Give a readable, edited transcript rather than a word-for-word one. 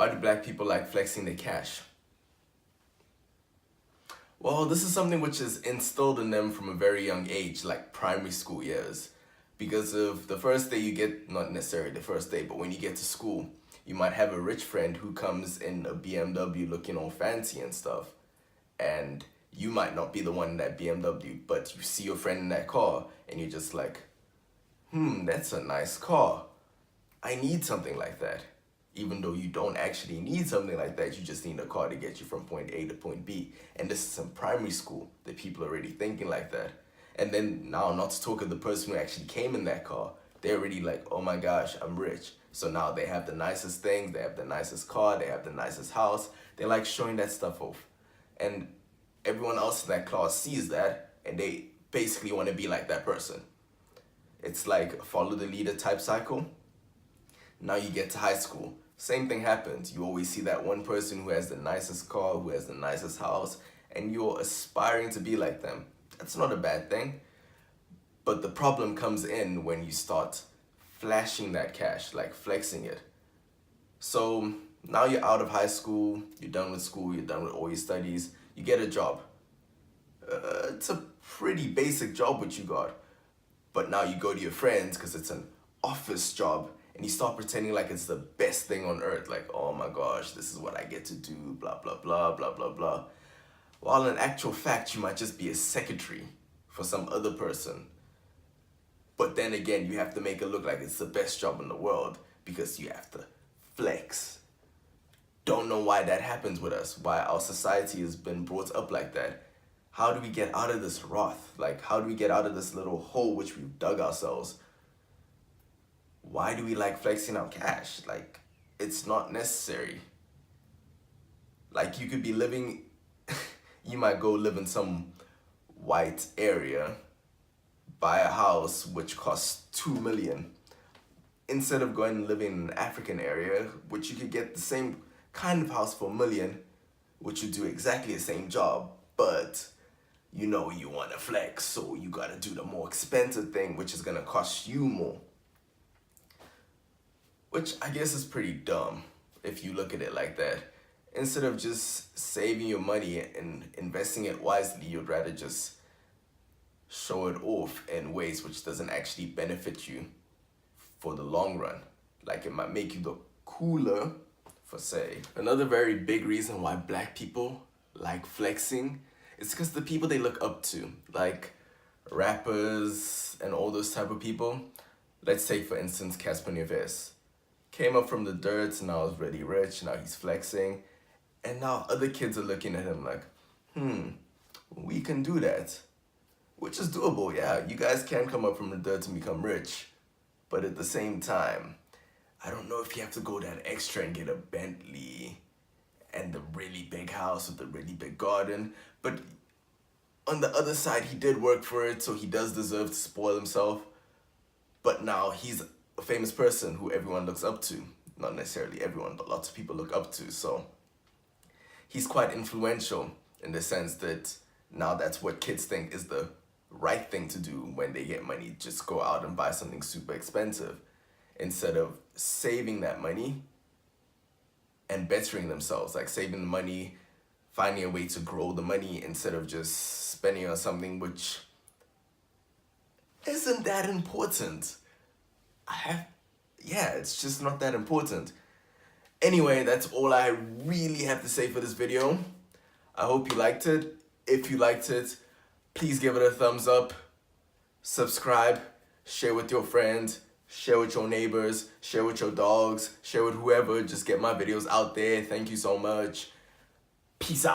Why do black people like flexing their cash? Well, this is something which is instilled in them from a very young age, like primary school years. Because of the first day you get, not necessarily the first day, but when you get to school, you might have a rich friend who comes in a BMW looking all fancy and stuff. And you might not be the one in that BMW, but you see your friend in that car and you're just like, that's a nice car. I need something like that. Even though you don't actually need something like that, you just need a car to get you from point A to point B. And this is in primary school that people are already thinking like that. And then now, not to talk of the person who actually came in that car, they're already like, oh my gosh, I'm rich. So now they have the nicest things, they have the nicest car, they have the nicest house. They like showing that stuff off. And everyone else in that class sees that and they basically want to be like that person. It's like a follow the leader type cycle. Now you get to high school, same thing happens. You always see that one person who has the nicest car, who has the nicest house, and you're aspiring to be like them. That's not a bad thing. But the problem comes in when you start flashing that cash, like flexing it. So now you're out of high school, you're done with school, you're done with all your studies, you get a job. It's a pretty basic job which you got. But now you go to your friends because it's an office job and you start pretending like it's the best thing on earth. Like, oh my gosh, this is what I get to do, blah, blah, blah, blah, blah, blah. While in actual fact, you might just be a secretary for some other person. But then again, you have to make it look like it's the best job in the world because you have to flex. Don't know why that happens with us, why our society has been brought up like that. How do we get out of this wrath? Like, how do we get out of this little hole which we've dug ourselves? Why do we like flexing our cash? Like, it's not necessary. Like, you could be living, you might go live in some white area, buy a house which costs 2 million, instead of going and living in an African area, which you could get the same kind of house for $1 million, which would do exactly the same job, but you know you want to flex, so you got to do the more expensive thing, which is going to cost you more. Which I guess is pretty dumb if you look at it like that. Instead of just saving your money and investing it wisely, you'd rather just show it off in ways which doesn't actually benefit you for the long run. Like, it might make you look cooler, for say. Another very big reason why black people like flexing is because the people they look up to, like rappers and all those type of people. Let's take for instance Casper Nyovest. Came up from the dirt, now is really rich, now he's flexing. And now other kids are looking at him like, we can do that. Which is doable, yeah. You guys can come up from the dirt and become rich. But at the same time, I don't know if you have to go that extra and get a Bentley and the really big house with the really big garden. But on the other side, he did work for it, so he does deserve to spoil himself. But now he's a famous person who everyone looks up to. Not necessarily everyone, but lots of people look up to. So he's quite influential in the sense that now that's what kids think is the right thing to do when they get money. Just go out and buy something super expensive instead of saving that money and bettering themselves. Like saving the money, finding a way to grow the money instead of just spending on something which isn't that important. It's just not that important. Anyway, that's all I really have to say for this video. I hope you liked it. If you liked it, please give it a thumbs up, subscribe, share with your friends, share with your neighbors, share with your dogs, share with whoever. Just get my videos out there. Thank you so much. Peace out.